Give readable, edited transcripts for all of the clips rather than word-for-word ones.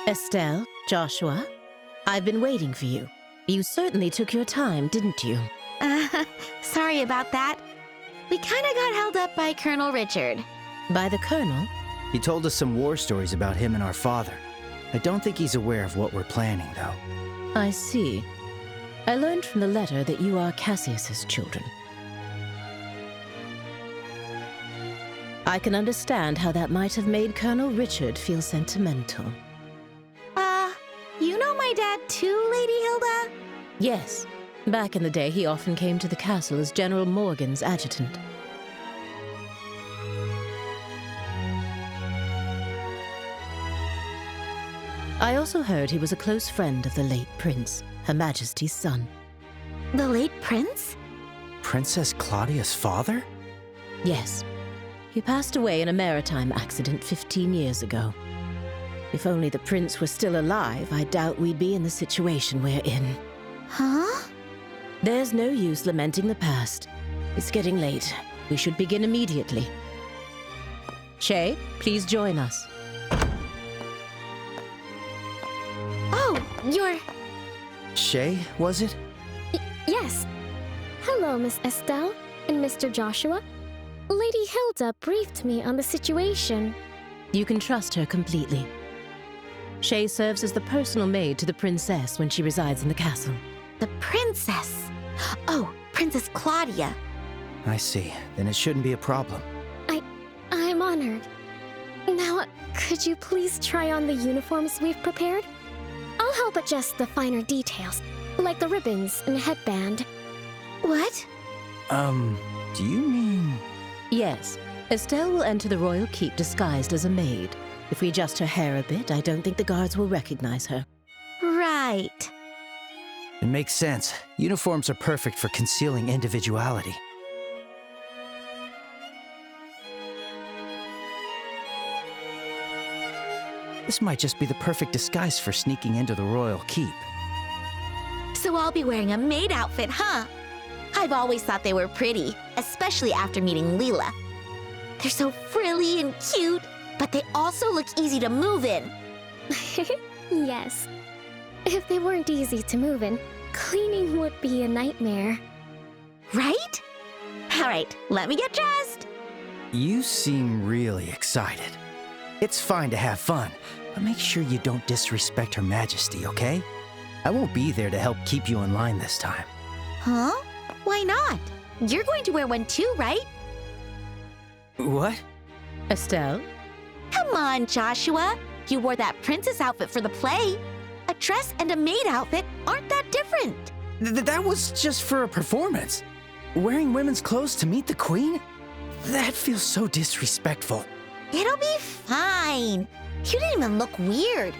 Estelle, Joshua, I've been waiting for you. You certainly took your time, didn't you? Sorry about that. We kinda got held up by Colonel Richard. By the Colonel? He told us some war stories about him and our father. I don't think he's aware of what we're planning, though. I see. I learned from the letter that you are Cassius's children. I can understand how that might have made Colonel Richard feel sentimental. You know my dad too, Lady Hilda? Yes. Back in the day, he often came to the castle as General Morgan's adjutant. I also heard he was a close friend of the late Prince, Her Majesty's son. The late Prince? Princess Claudia's father? Yes. He passed away in a maritime accident 15 years ago. If only the prince were still alive, I doubt we'd be in the situation we're in. Huh? There's no use lamenting the past. It's getting late. We should begin immediately. Shay, please join us. Oh, you're... Shay, was it? Yes. Hello, Miss Estelle and Mr. Joshua. Lady Hilda briefed me on the situation. You can trust her completely. Shay serves as the personal maid to the princess when she resides in the castle. The princess? Oh, Princess Claudia. I see. Then it shouldn't be a problem. I'm honored. Now, could you please try on the uniforms we've prepared? I'll help adjust the finer details, like the ribbons and headband. What? Do you mean... Yes. Estelle will enter the royal keep disguised as a maid. If we adjust her hair a bit, I don't think the guards will recognize her. Right. It makes sense. Uniforms are perfect for concealing individuality. This might just be the perfect disguise for sneaking into the royal keep. So I'll be wearing a maid outfit, huh? I've always thought they were pretty, especially after meeting Leela. They're so frilly and cute, but they also look easy to move in. Yes. If they weren't easy to move in, cleaning would be a nightmare. Right? All right, let me get dressed. You seem really excited. It's fine to have fun, but make sure you don't disrespect Her Majesty, okay? I won't be there to help keep you in line this time. Huh? Why not? You're going to wear one too, right? What? Estelle? Come on, Joshua. You wore that princess outfit for the play. A dress and a maid outfit aren't that different. That was just for a performance. Wearing women's clothes to meet the queen? That feels so disrespectful. It'll be fine. You didn't even look weird.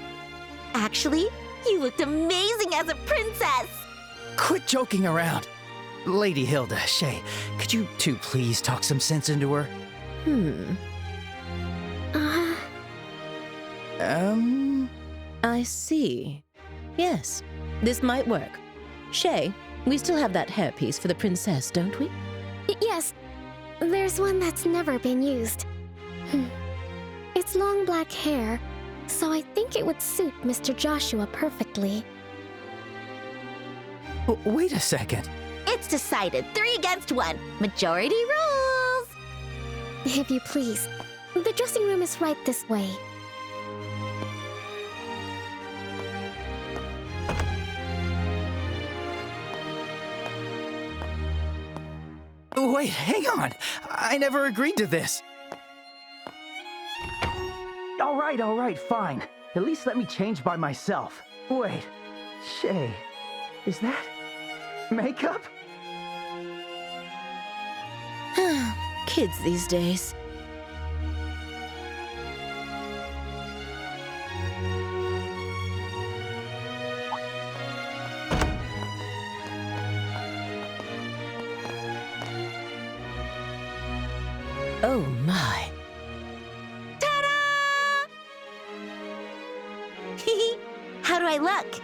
Actually, you looked amazing as a princess. Quit joking around. Lady Hilda, Shay, could you two please talk some sense into her? I see. Yes, this might work. Shay, we still have that hairpiece for the princess, don't we? Yes, there's one that's never been used. It's long black hair, so I think it would suit Mr. Joshua perfectly. Wait a second. It's decided. 3 against 1. Majority rules. If you please, the dressing room is right this way. Wait, hang on. I never agreed to this. All right, fine. At least let me change by myself. Wait, Shay, is that makeup? Kids these days. Oh my. Ta-da! How do I look?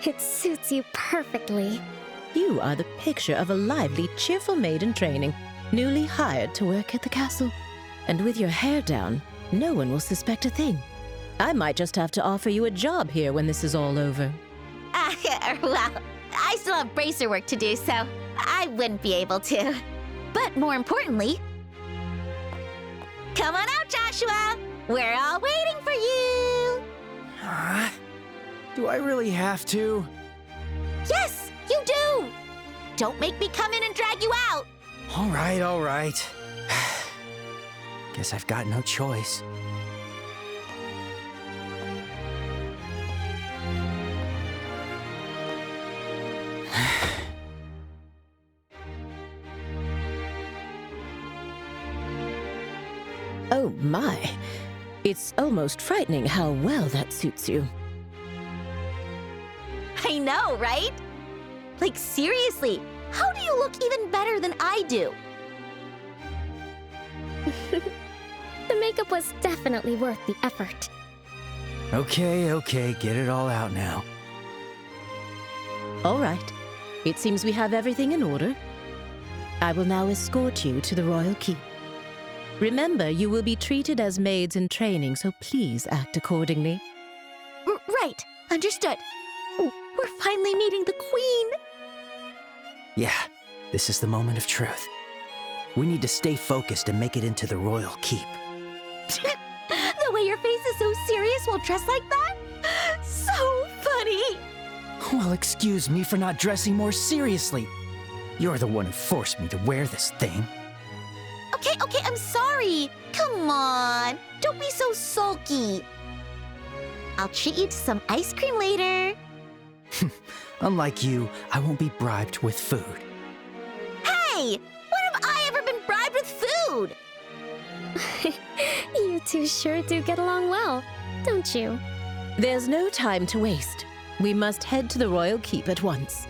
It suits you perfectly. You are the picture of a lively, cheerful maid in training, newly hired to work at the castle. And with your hair down, no one will suspect a thing. I might just have to offer you a job here when this is all over. Well, I still have bracer work to do, so I wouldn't be able to. But more importantly, come on out, Joshua! We're all waiting for you! Do I really have to? Yes, you do! Don't make me come in and drag you out! All right, all right. Guess I've got no choice. Oh my. It's almost frightening how well that suits you. I know, right? Like, seriously, how do you look even better than I do? The makeup was definitely worth the effort. Okay, get it all out now. All right. It seems we have everything in order. I will now escort you to the royal keep. Remember, you will be treated as maids in training, so please act accordingly. Right, understood. We're finally meeting the queen. Yeah, this is the moment of truth. We need to stay focused and make it into the royal keep. The way your face is so serious while dressed like that? So funny. Well, excuse me for not dressing more seriously. You're the one who forced me to wear this thing. Okay, I'm sorry. Come on, don't be so sulky. I'll treat you to some ice cream later. Unlike you, I won't be bribed with food. Hey, when have I ever been bribed with food? You two sure do get along well, don't you? There's no time to waste. We must head to the royal keep at once.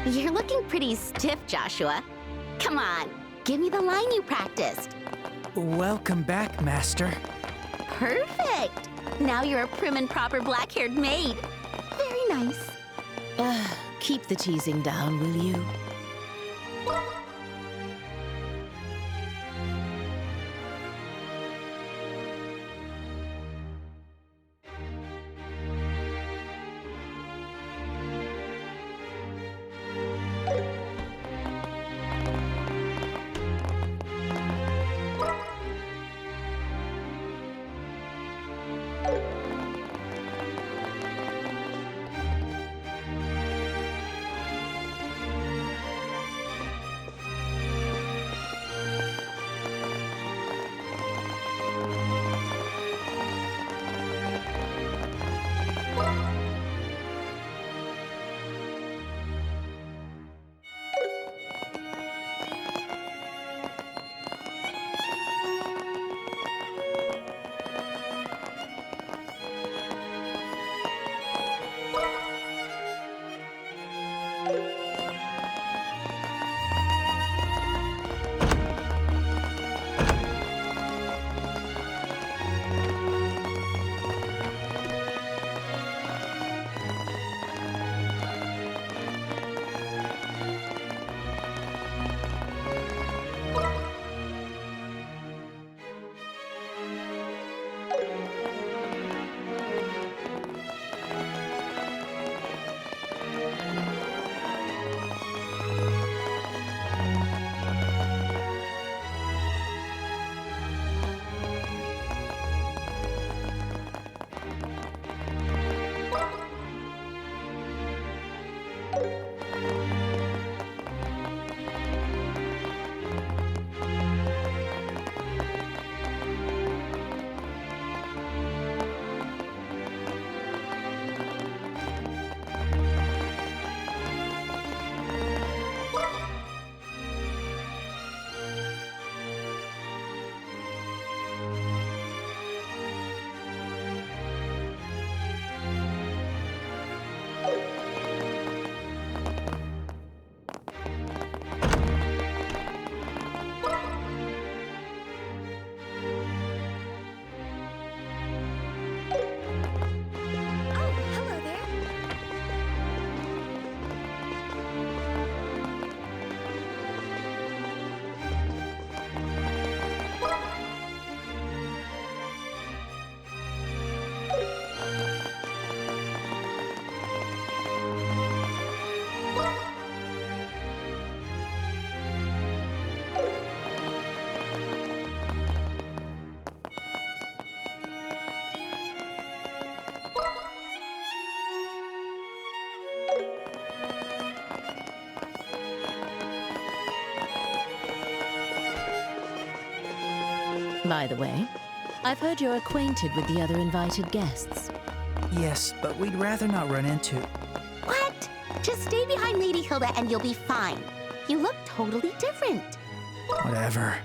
You're looking pretty stiff, Joshua. Come on, give me the line you practiced. Welcome back, Master. Perfect. Now you're a prim and proper black-haired maid. Very nice. Keep the teasing down, will you? By the way, I've heard you're acquainted with the other invited guests. Yes, but we'd rather not run into... What? Just stay behind Lady Hilda and you'll be fine. You look totally different. Whatever.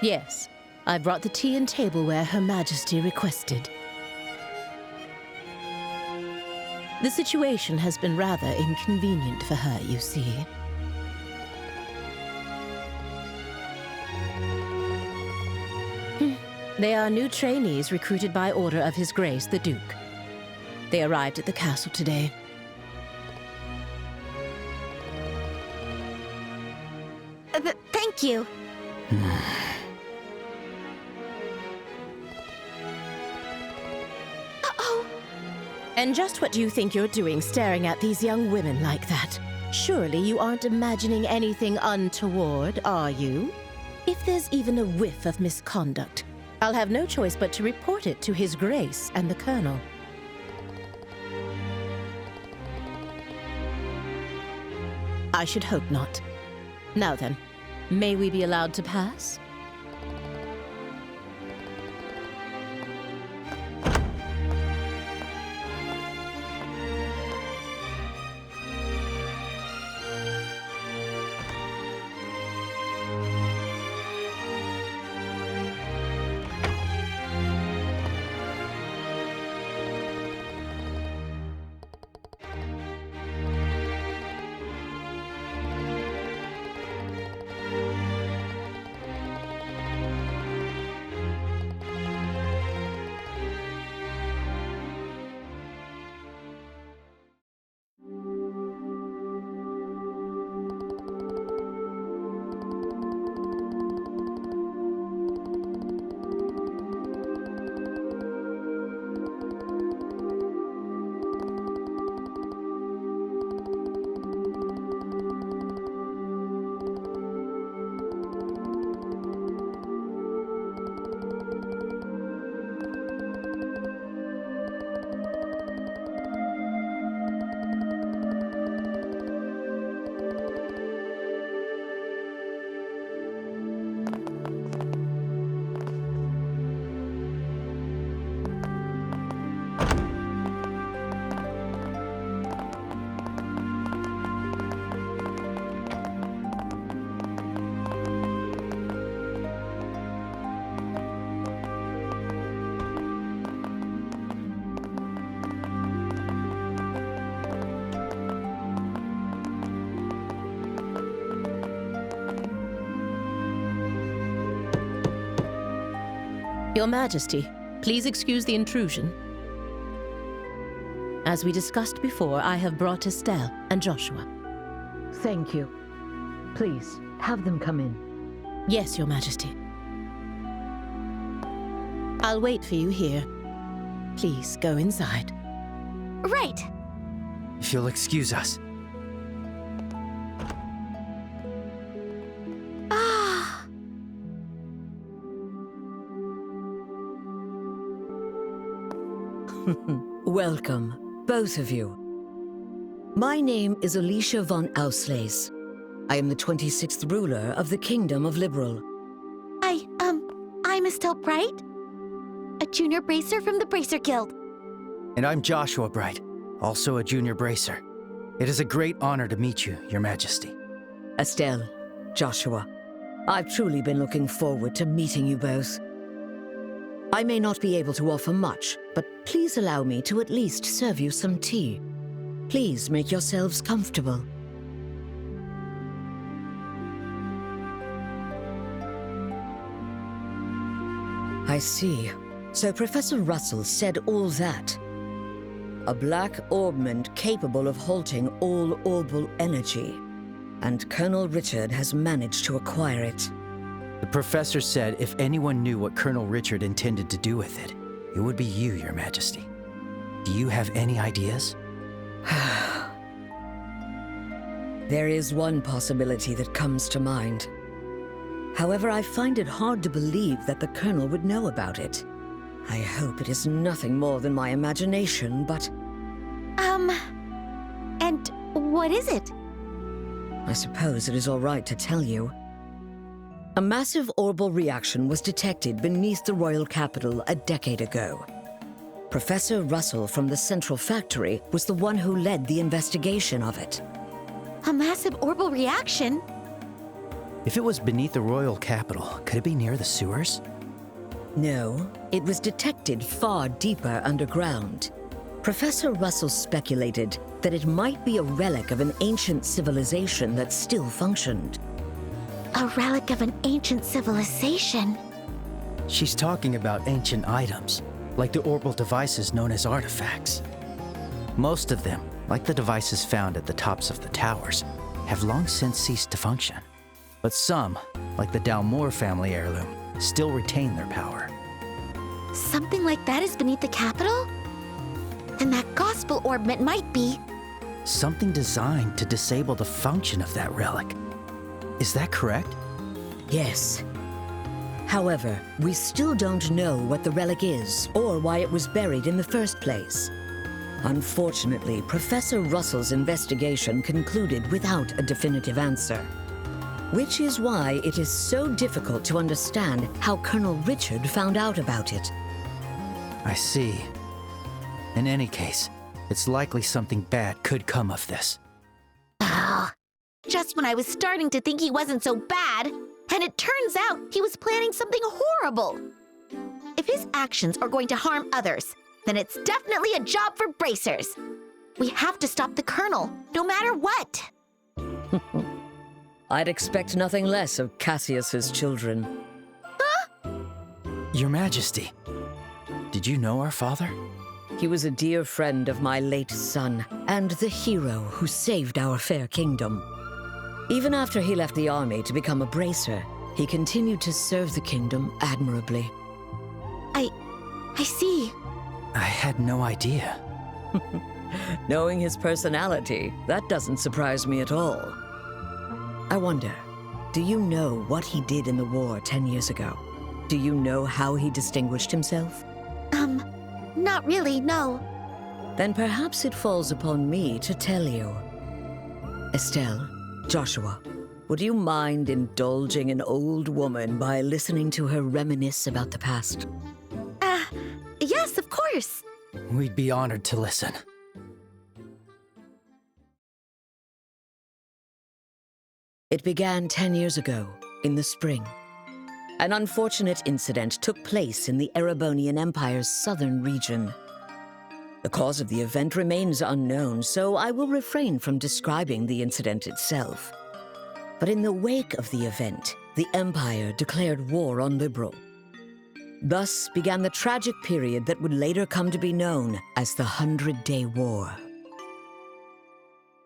Yes, I brought the tea and tableware Her Majesty requested. The situation has been rather inconvenient for her, you see. They are new trainees recruited by order of His Grace, the Duke. They arrived at the castle today. Thank you. Uh-oh. And just what do you think you're doing staring at these young women like that? Surely you aren't imagining anything untoward, are you? If there's even a whiff of misconduct, I'll have no choice but to report it to His Grace and the Colonel. I should hope not. Now then, may we be allowed to pass? Your Majesty, please excuse the intrusion. As we discussed before, I have brought Estelle and Joshua. Thank you. Please, have them come in. Yes, Your Majesty. I'll wait for you here. Please go inside. Right. If you'll excuse us. Ah. Welcome, both of you. My name is Alicia von Ausleys. I am the 26th ruler of the Kingdom of Liberal. I'm Estelle Bright, a junior bracer from the Bracer Guild. And I'm Joshua Bright, also a junior bracer. It is a great honor to meet you, Your Majesty. Estelle, Joshua, I've truly been looking forward to meeting you both. I may not be able to offer much, but please allow me to at least serve you some tea. Please make yourselves comfortable. I see. So Professor Russell said all that. A black orbment capable of halting all orbal energy. And Colonel Richard has managed to acquire it. The professor said if anyone knew what Colonel Richard intended to do with it, it would be you, Your Majesty. Do you have any ideas? There is one possibility that comes to mind. However, I find it hard to believe that the Colonel would know about it. I hope it is nothing more than my imagination, but... And what is it? I suppose it is all right to tell you. A massive orbal reaction was detected beneath the royal capital a decade ago. Professor Russell from the Central Factory was the one who led the investigation of it. A massive orbal reaction? If it was beneath the royal capital, could it be near the sewers? No, it was detected far deeper underground. Professor Russell speculated that it might be a relic of an ancient civilization that still functioned. A relic of an ancient civilization? She's talking about ancient items, like the orbital devices known as artifacts. Most of them, like the devices found at the tops of the towers, have long since ceased to function. But some, like the Dalmore family heirloom, still retain their power. Something like that is beneath the capital? And that gospel orbment might be... Something designed to disable the function of that relic. Is that correct? Yes. However, we still don't know what the relic is or why it was buried in the first place. Unfortunately, Professor Russell's investigation concluded without a definitive answer, which is why it is so difficult to understand how Colonel Richard found out about it. I see. In any case, it's likely something bad could come of this. Ah, just when I was starting to think he wasn't so bad, and it turns out he was planning something horrible. If his actions are going to harm others, then it's definitely a job for bracers. We have to stop the Colonel, no matter what. I'd expect nothing less of Cassius's children. Your Majesty, did you know our father? He was a dear friend of my late son, and the hero who saved our fair kingdom. Even after he left the army to become a bracer, he continued to serve the kingdom admirably. I see. I had no idea. Knowing his personality, that doesn't surprise me at all. I wonder, do you know what he did in the war 10 years ago? Do you know how he distinguished himself? Not really, no. Then perhaps it falls upon me to tell you. Estelle, Joshua, would you mind indulging an old woman by listening to her reminisce about the past? Yes, of course. We'd be honored to listen. It began 10 years ago, in the spring. An unfortunate incident took place in the Erebonian Empire's southern region. The cause of the event remains unknown, so I will refrain from describing the incident itself. But in the wake of the event, the Empire declared war on Liberl. Thus began the tragic period that would later come to be known as the 100-Day War.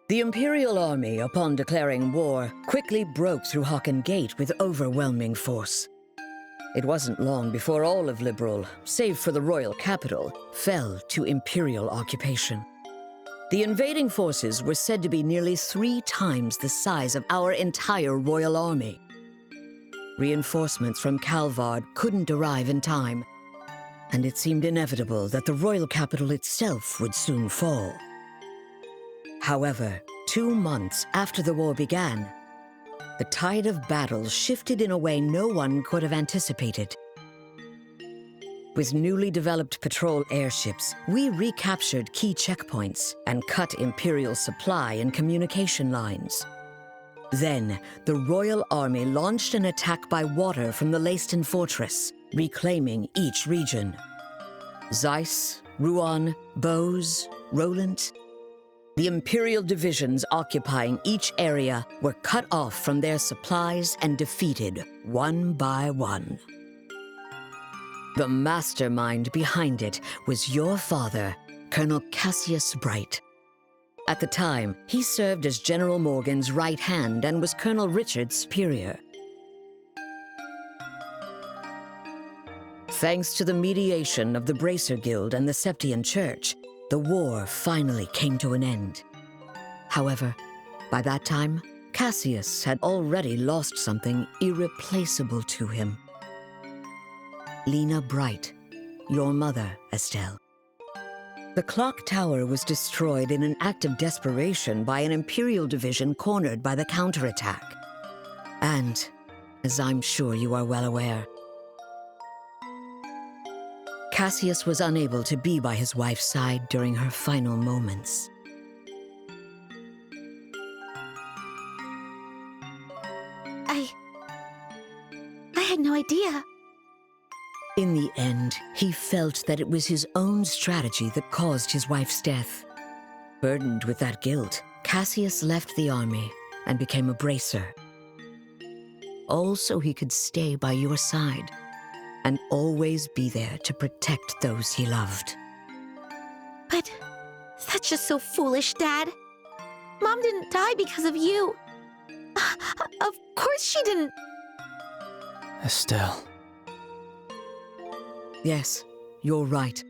The Imperial Army, upon declaring war, quickly broke through Hocken Gate with overwhelming force. It wasn't long before all of Liberl, save for the royal capital, fell to Imperial occupation. The invading forces were said to be nearly 3 times the size of our entire royal army. Reinforcements from Calvard couldn't arrive in time, and it seemed inevitable that the royal capital itself would soon fall. However, 2 months after the war began, the tide of battle shifted in a way no one could have anticipated. With newly developed patrol airships, we recaptured key checkpoints and cut Imperial supply and communication lines. Then, the Royal Army launched an attack by water from the Leiston Fortress, reclaiming each region. Zeiss, Rouen, Bose, Roland. The Imperial divisions occupying each area were cut off from their supplies and defeated one by one. The mastermind behind it was your father, Colonel Cassius Bright. At the time, he served as General Morgan's right hand and was Colonel Richard's superior. Thanks to the mediation of the Bracer Guild and the Septian Church, the war finally came to an end. However, by that time, Cassius had already lost something irreplaceable to him. Lena Bright, your mother, Estelle. The clock tower was destroyed in an act of desperation by an Imperial division cornered by the counterattack. And, as I'm sure you are well aware, Cassius was unable to be by his wife's side during her final moments. I had no idea. In the end, he felt that it was his own strategy that caused his wife's death. Burdened with that guilt, Cassius left the army and became a bracer. All so he could stay by your side and always be there to protect those he loved. But that's just so foolish, Dad. Mom didn't die because of you. Of course she didn't. Estelle. Yes, you're right.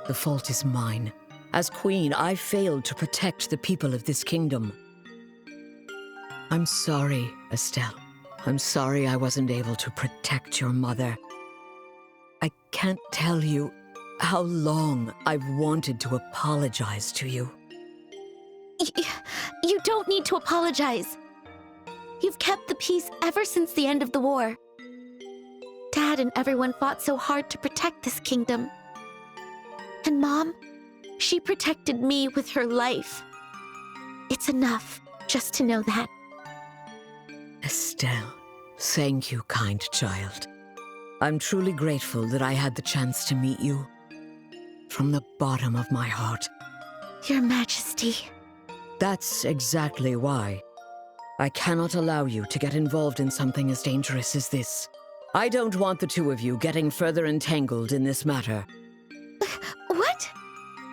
The fault is mine. As queen, I failed to protect the people of this kingdom. I'm sorry, Estelle. I'm sorry I wasn't able to protect your mother. I can't tell you how long I've wanted to apologize to you. You don't need to apologize. You've kept the peace ever since the end of the war. Dad and everyone fought so hard to protect this kingdom. And Mom, she protected me with her life. It's enough just to know that. Estelle, thank you, kind child. I'm truly grateful that I had the chance to meet you. From the bottom of my heart. Your Majesty. That's exactly why. I cannot allow you to get involved in something as dangerous as this. I don't want the two of you getting further entangled in this matter. What?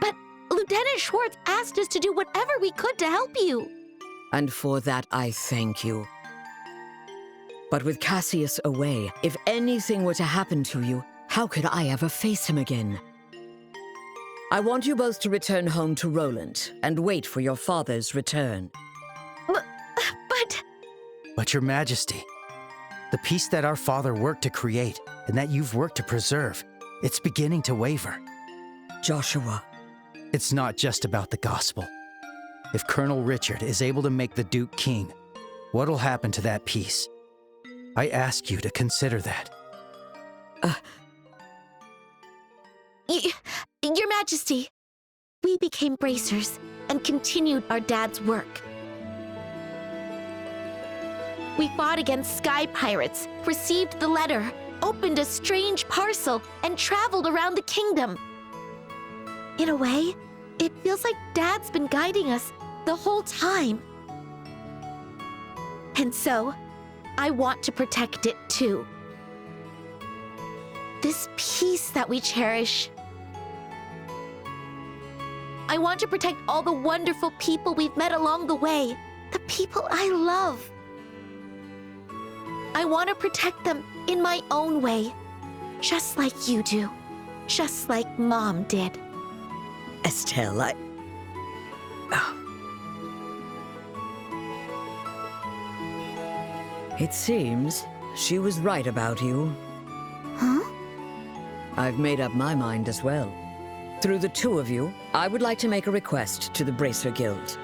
But Lieutenant Schwartz asked us to do whatever we could to help you. And for that, I thank you. But with Cassius away, if anything were to happen to you, how could I ever face him again? I want you both to return home to Roland and wait for your father's return. But Your Majesty, the peace that our father worked to create and that you've worked to preserve, it's beginning to waver. Joshua. It's not just about the gospel. If Colonel Richard is able to make the Duke king, what'll happen to that peace? I ask you to consider that. Your Majesty, we became bracers and continued our dad's work. We fought against sky pirates, received the letter, opened a strange parcel, and traveled around the kingdom. In a way, it feels like Dad's been guiding us the whole time. And so, I want to protect it too. This peace that we cherish. I want to protect all the wonderful people we've met along the way, the people I love. I want to protect them in my own way, just like you do, just like Mom did. Estelle, It seems she was right about you. Huh? I've made up my mind as well. Through the two of you, I would like to make a request to the Bracer Guild.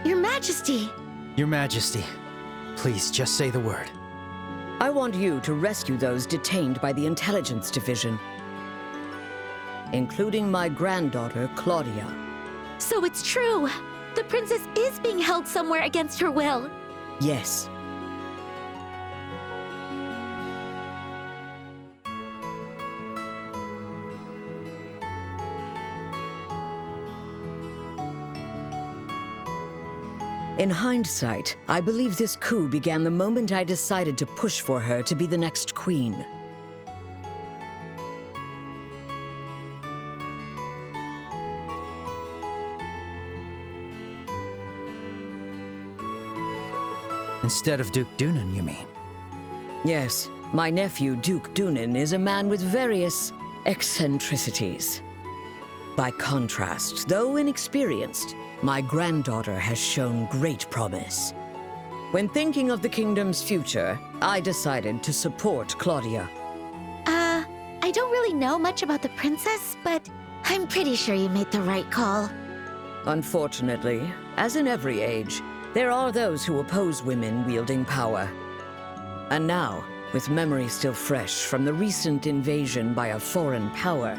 Your Majesty! Your Majesty, please just say the word. I want you to rescue those detained by the Intelligence Division, including my granddaughter, Claudia. So it's true! The princess is being held somewhere against her will. Yes. In hindsight, I believe this coup began the moment I decided to push for her to be the next queen. Instead of Duke Dunan, you mean? Yes, my nephew, Duke Dunan, is a man with various eccentricities. By contrast, though inexperienced, my granddaughter has shown great promise. When thinking of the kingdom's future, I decided to support Claudia. I don't really know much about the princess, but I'm pretty sure you made the right call. Unfortunately, as in every age, there are those who oppose women wielding power. And now, with memory still fresh from the recent invasion by a foreign power,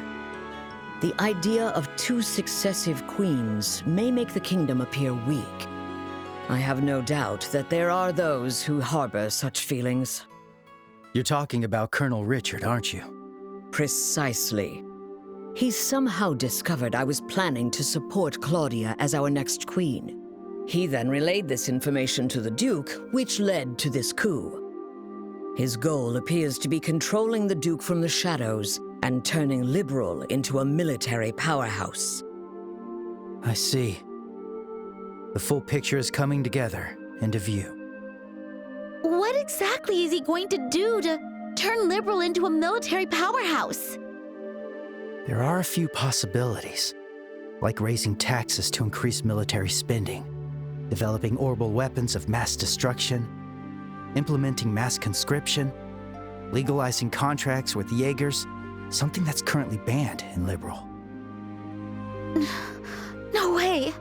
the idea of two successive queens may make the kingdom appear weak. I have no doubt that there are those who harbor such feelings. You're talking about Colonel Richard, aren't you? Precisely. He somehow discovered I was planning to support Claudia as our next queen. He then relayed this information to the Duke, which led to this coup. His goal appears to be controlling the Duke from the shadows and turning Liberal into a military powerhouse. I see. The full picture is coming together into view. What exactly is he going to do to turn Liberal into a military powerhouse? There are a few possibilities, like raising taxes to increase military spending, developing orbital weapons of mass destruction, implementing mass conscription, legalizing contracts with Jaegers, Something that's currently banned in Liberal. No way!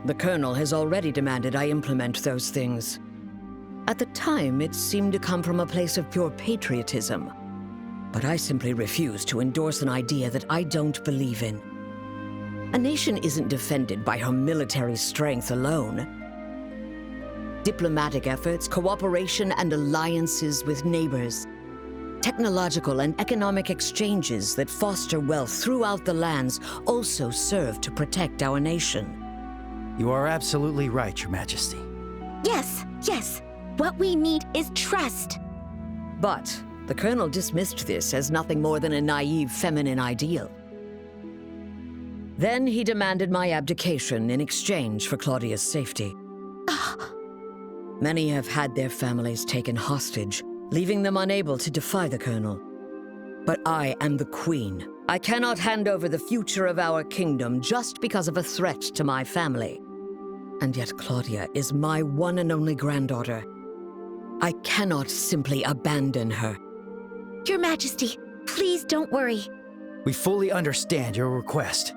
The Colonel has already demanded I implement those things. At the time, it seemed to come from a place of pure patriotism. But I simply refuse to endorse an idea that I don't believe in. A nation isn't defended by her military strength alone. Diplomatic efforts, cooperation, and alliances with neighbors. Technological and economic exchanges that foster wealth throughout the lands also serve to protect our nation. You are absolutely right, Your Majesty. Yes, yes. What we need is trust. But the Colonel dismissed this as nothing more than a naive feminine ideal. Then he demanded my abdication in exchange for Claudia's safety. Many have had their families taken hostage, leaving them unable to defy the Colonel. But I am the Queen. I cannot hand over the future of our kingdom just because of a threat to my family. And yet Claudia is my one and only granddaughter. I cannot simply abandon her. Your Majesty, please don't worry. We fully understand your request.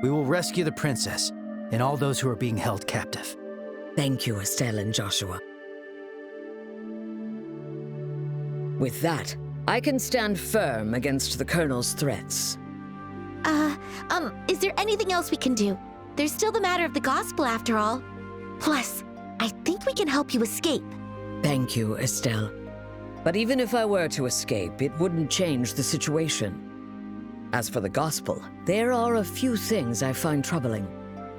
We will rescue the princess and all those who are being held captive. Thank you, Estelle and Joshua. With that, I can stand firm against the Colonel's threats. Is there anything else we can do? There's still the matter of the gospel after all. Plus, I think we can help you escape. Thank you, Estelle. But even if I were to escape, it wouldn't change the situation. As for the gospel, there are a few things I find troubling.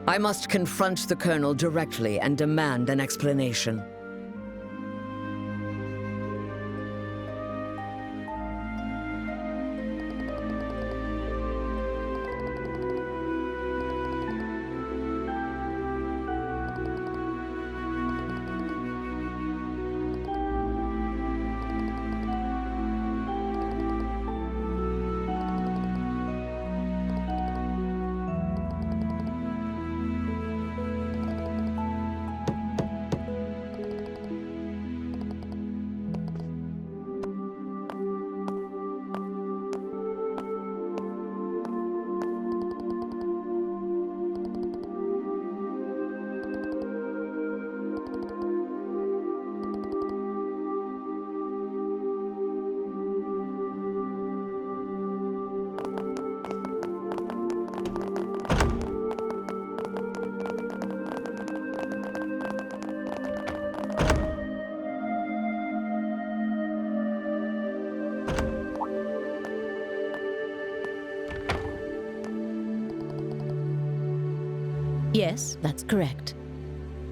I must confront the Colonel directly and demand an explanation. Yes, that's correct.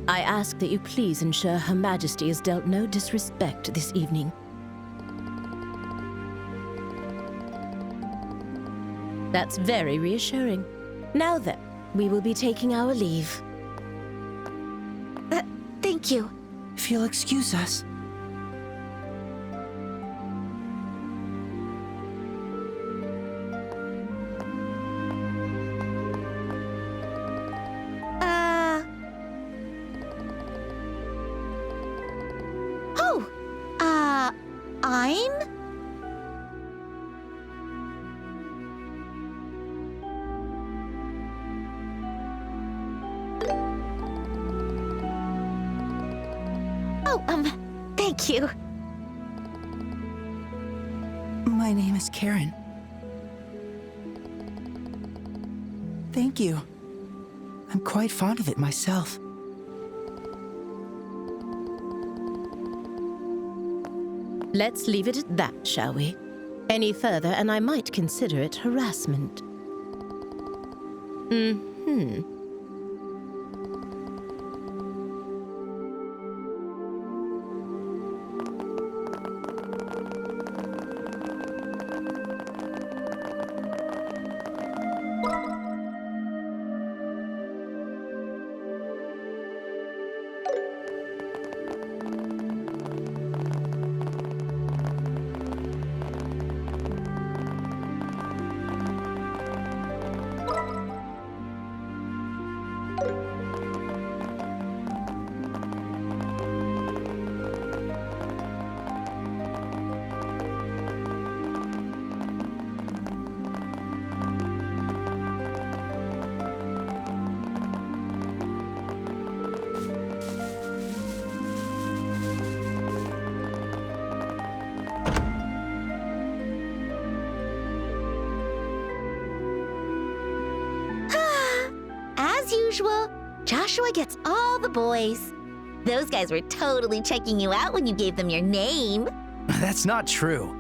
I ask that you please ensure Her Majesty is dealt no disrespect this evening. That's very reassuring. Now then, we will be taking our leave. Thank you. If you'll excuse us. I'm? Oh, thank you. My name is Karen. Thank you. I'm quite fond of it myself. Let's leave it at that, shall we? Any further, and I might consider it harassment. As usual, Joshua gets all the boys. Those guys were totally checking you out when you gave them your name. That's not true.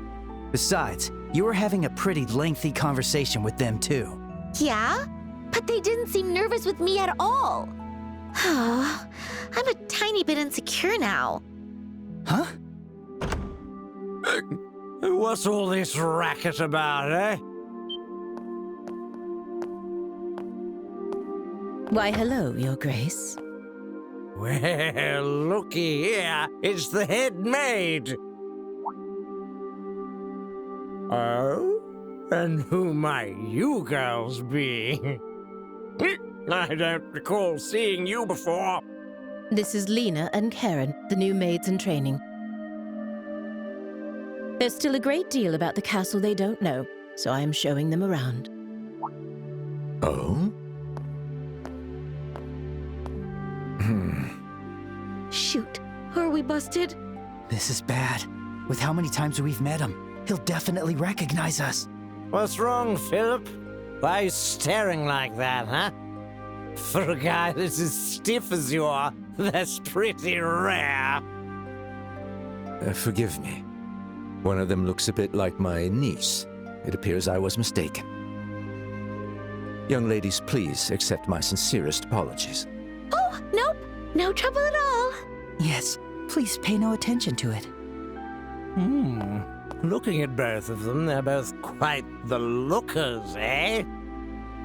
Besides, you were having a pretty lengthy conversation with them, too. Yeah? But they didn't seem nervous with me at all. Oh, I'm a tiny bit insecure now. Huh? What's all this racket about, eh? Why, hello, Your Grace. Well, looky here. It's the head maid. Oh? And who might you girls be? I don't recall seeing you before. This is Lena and Karen, the new maids in training. There's still a great deal about the castle they don't know, so I am showing them around. Oh? Shoot, are we busted? This is bad. With how many times we've met him, he'll definitely recognize us. What's wrong, Philip? Why are you staring like that, huh? For a guy that's as stiff as you are, that's pretty rare. Forgive me. One of them looks a bit like my niece. It appears I was mistaken. Young ladies, please accept my sincerest apologies. Oh, nope. No trouble at all. Yes, please pay no attention to it. Looking at both of them, they're both quite the lookers, eh?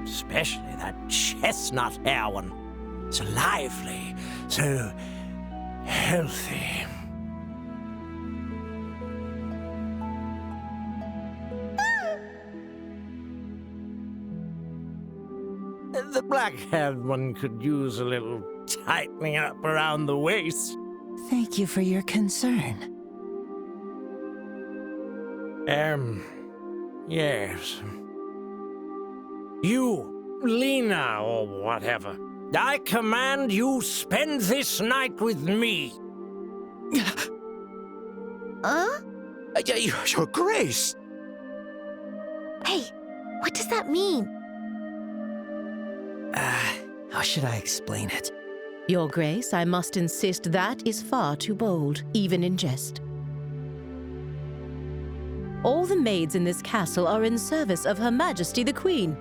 Especially that chestnut hair one. So lively, so healthy. The black-haired one could use a little tightening up around the waist. Thank you for your concern. Yes. You, Lena, or whatever. I command you spend this night with me. Huh? Your Grace! Hey, what does that mean? How should I explain it? Your Grace, I must insist that is far too bold, even in jest. All the maids in this castle are in service of Her Majesty the Queen.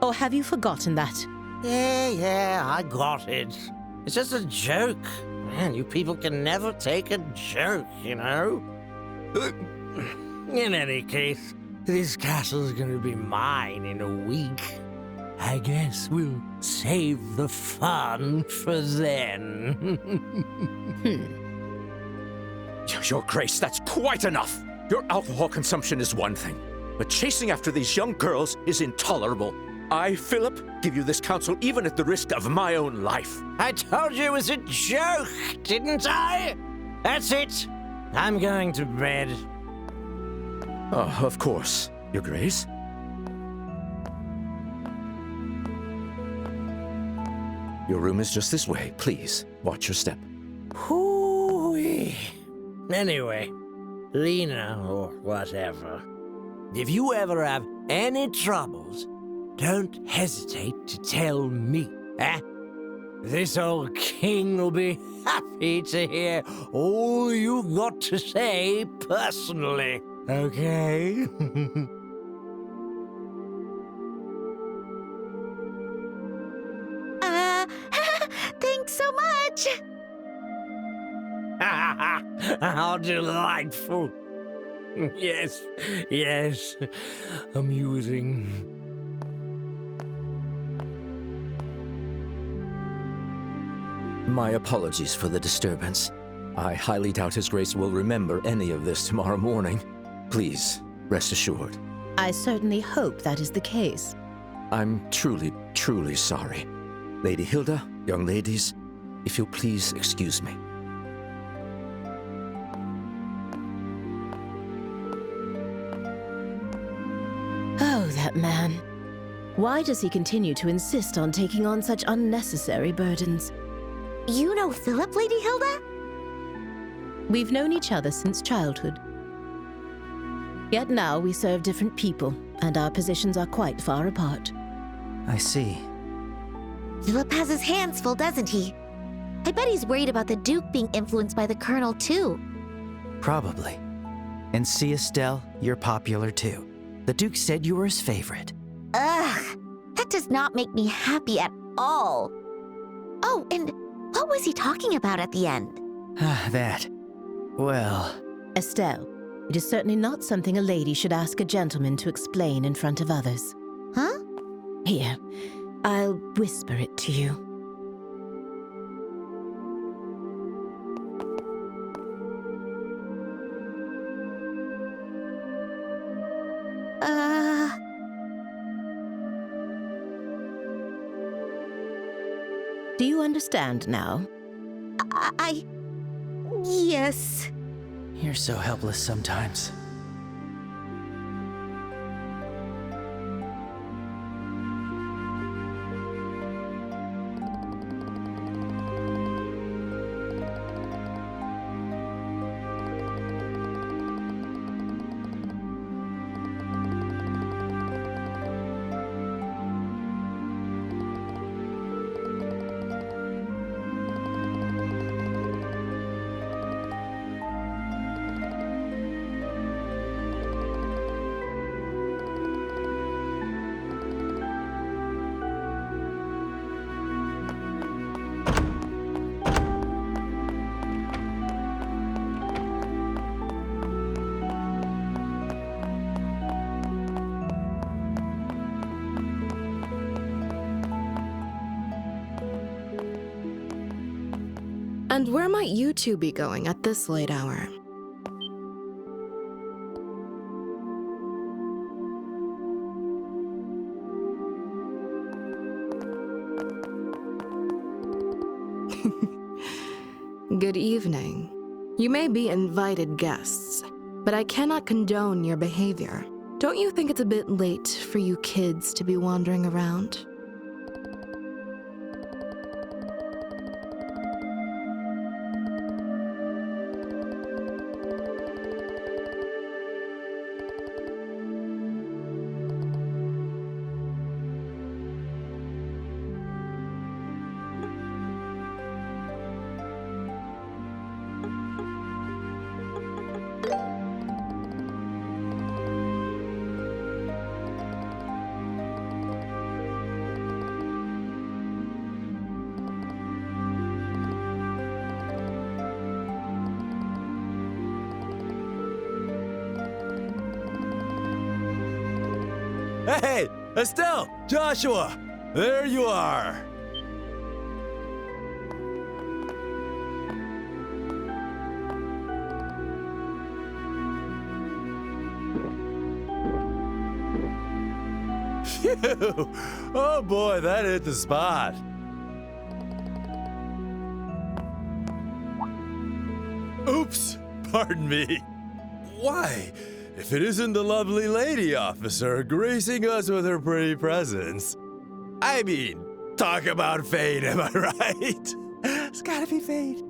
Or have you forgotten that? Yeah, I got it. It's just a joke. Man, you people can never take a joke, you know? In any case, this castle's gonna be mine in a week. I guess we'll save the fun for then. Your Grace, that's quite enough! Your alcohol consumption is one thing, but chasing after these young girls is intolerable. I, Philip, give you this counsel even at the risk of my own life. I told you it was a joke, didn't I? That's it. I'm going to bed. Oh, of course, Your Grace. Your room is just this way. Please, watch your step. Hoo-wee. Anyway, Lena, or whatever, if you ever have any troubles, don't hesitate to tell me, eh? This old king will be happy to hear all you've got to say personally, okay? Thanks so much. How delightful. Yes, amusing. My apologies for the disturbance. I highly doubt His Grace will remember any of this tomorrow morning. Please, rest assured. I certainly hope that is the case. I'm truly, truly sorry. Lady Hilda, young ladies, if you'll please excuse me. Oh, that man. Why does he continue to insist on taking on such unnecessary burdens? You know Philip, Lady Hilda? We've known each other since childhood. Yet now we serve different people, and our positions are quite far apart. I see. Philip has his hands full, doesn't he? I bet he's worried about the Duke being influenced by the Colonel, too. Probably. And see, Estelle, you're popular too. The Duke said you were his favorite. Ugh, that does not make me happy at all. Oh, and what was he talking about at the end? That. Well... Estelle, it is certainly not something a lady should ask a gentleman to explain in front of others. Huh? Here, I'll whisper it to you. Do you understand now? Yes. You're so helpless sometimes. And where might you two be going at this late hour? Good evening. You may be invited guests, but I cannot condone your behavior. Don't you think it's a bit late for you kids to be wandering around? Hey, Estelle! Joshua! There you are! Phew! Oh boy, that hit the spot. Oops! Pardon me. Why? If it isn't the lovely lady officer gracing us with her pretty presence. I mean, talk about fate, am I right? It's gotta be fate.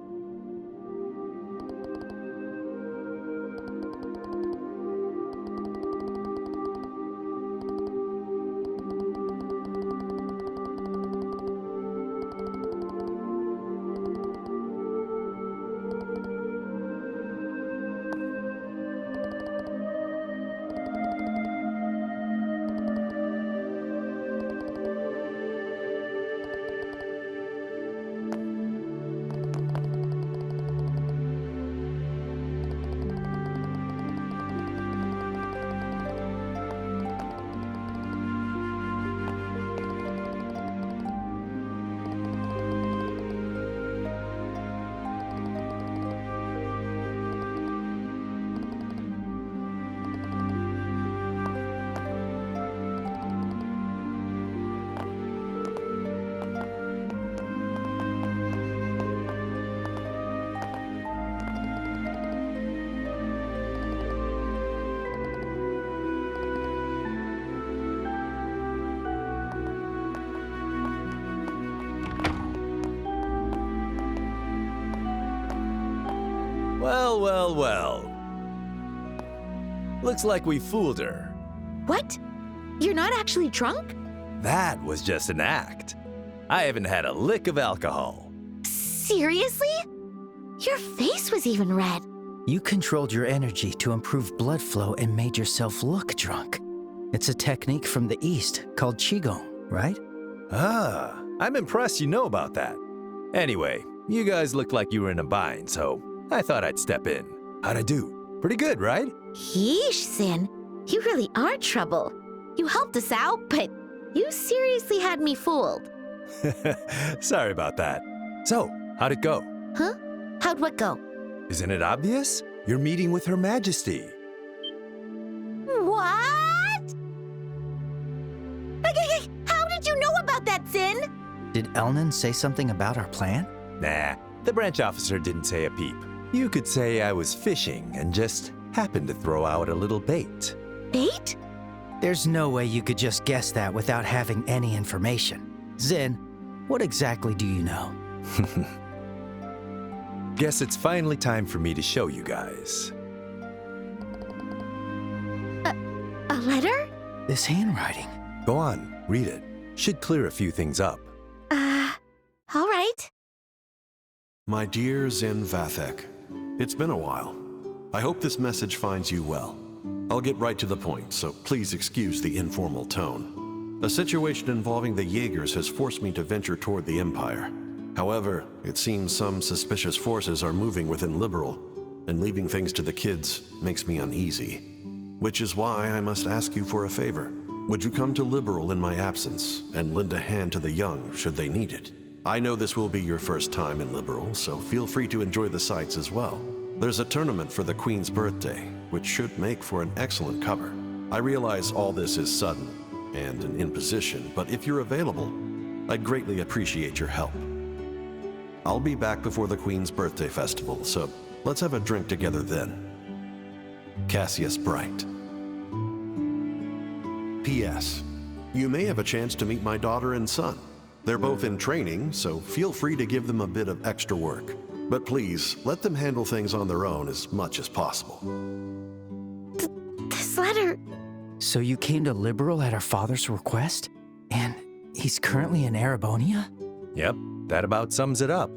Well, well, well. Looks like we fooled her. What? You're not actually drunk? That was just an act. I haven't had a lick of alcohol. Seriously? Your face was even red. You controlled your energy to improve blood flow and made yourself look drunk. It's a technique from the East called Qigong, right? Ah, I'm impressed you know about that. Anyway, you guys look like you were in a bind, so I thought I'd step in. How'd I do? Pretty good, right? Yeesh, Sin. You really are trouble. You helped us out, but you seriously had me fooled. Sorry about that. So, how'd it go? Huh? How'd what go? Isn't it obvious? You're meeting with Her Majesty. What? How did you know about that, Sin? Did Elnan say something about our plan? Nah, the branch officer didn't say a peep. You could say I was fishing and just happened to throw out a little bait. Bait? There's no way you could just guess that without having any information. Zin, what exactly do you know? Guess it's finally time for me to show you guys. A letter? This handwriting. Go on, read it. Should clear a few things up. All right. My dear Zin Vathek, it's been a while. I hope this message finds you well. I'll get right to the point, so please excuse the informal tone. A situation involving the Jaegers has forced me to venture toward the Empire. However, it seems some suspicious forces are moving within Liberal, and leaving things to the kids makes me uneasy. Which is why I must ask you for a favor. Would you come to Liberal in my absence, and lend a hand to the young should they need it? I know this will be your first time in Liberal, so feel free to enjoy the sights as well. There's a tournament for the Queen's birthday, which should make for an excellent cover. I realize all this is sudden and an imposition, but if you're available, I'd greatly appreciate your help. I'll be back before the Queen's birthday festival, so let's have a drink together then. Cassius Bright. P.S. You may have a chance to meet my daughter and son. They're both in training, so feel free to give them a bit of extra work. But please, let them handle things on their own as much as possible. This letter... So you came to Liberal at our father's request? And he's currently in Erebonia? Yep, that about sums it up.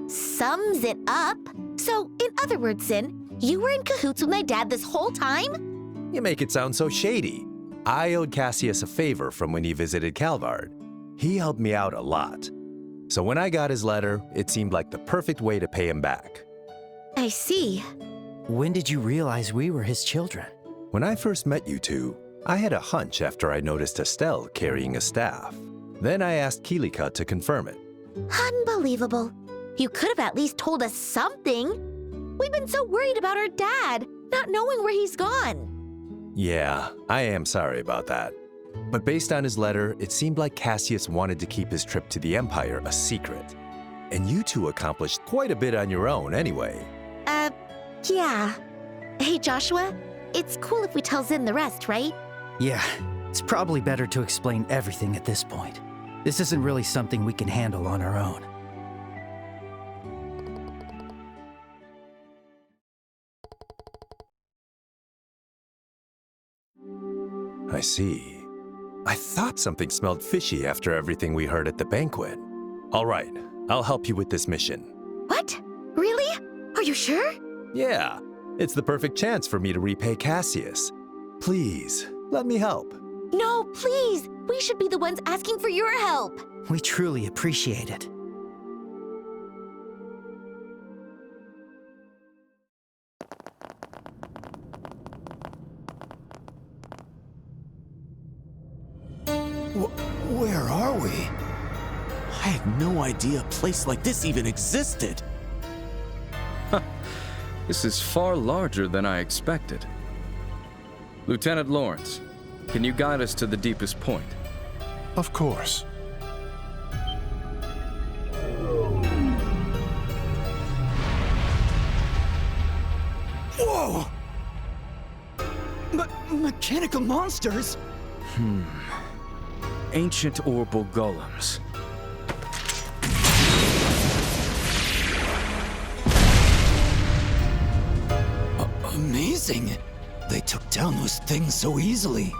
Sums it up? So, in other words, Sin, you were in cahoots with my dad this whole time? You make it sound so shady. I owed Cassius a favor from when he visited Calvard. He helped me out a lot. So when I got his letter, it seemed like the perfect way to pay him back. I see. When did you realize we were his children? When I first met you two, I had a hunch after I noticed Estelle carrying a staff. Then I asked Kilika to confirm it. Unbelievable. You could have at least told us something. We've been so worried about our dad, not knowing where he's gone. Yeah, I am sorry about that. But based on his letter, it seemed like Cassius wanted to keep his trip to the Empire a secret. And you two accomplished quite a bit on your own anyway. Yeah. Hey, Joshua, it's cool if we tell Zin the rest, right? Yeah, it's probably better to explain everything at this point. This isn't really something we can handle on our own. I see. I thought something smelled fishy after everything we heard at the banquet. All right, I'll help you with this mission. What? Really? Are you sure? Yeah, it's the perfect chance for me to repay Cassius. Please, let me help. No, please. We should be the ones asking for your help. We truly appreciate it. Where are we? I had no idea a place like this even existed. This is far larger than I expected. Lieutenant Lawrence, can you guide us to the deepest point? Of course. Whoa! Mechanical monsters? Ancient orbital golems. Amazing! They took down those things so easily.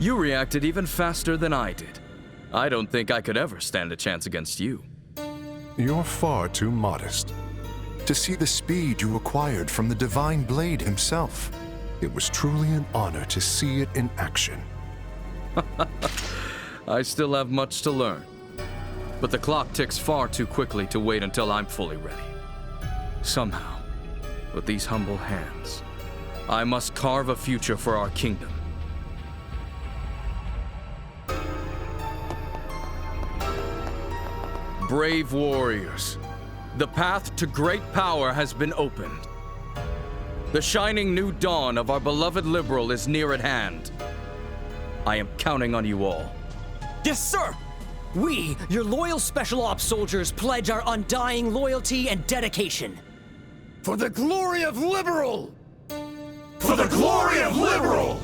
You reacted even faster than I did. I don't think I could ever stand a chance against you. You're far too modest. To see the speed you acquired from the Divine Blade himself, it was truly an honor to see it in action. I still have much to learn. But the clock ticks far too quickly to wait until I'm fully ready. Somehow, with these humble hands, I must carve a future for our kingdom. Brave warriors, the path to great power has been opened. The shining new dawn of our beloved Liberal is near at hand. I am counting on you all. Yes, sir! We, your loyal Special Ops soldiers, pledge our undying loyalty and dedication. For the glory of Liberal! For the glory of Liberal!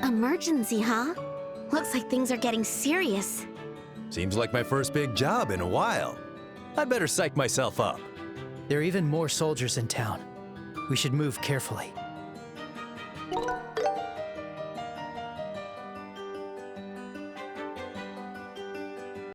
Emergency, huh? Looks like things are getting serious. Seems like my first big job in a while. I better psych myself up. There are even more soldiers in town. We should move carefully.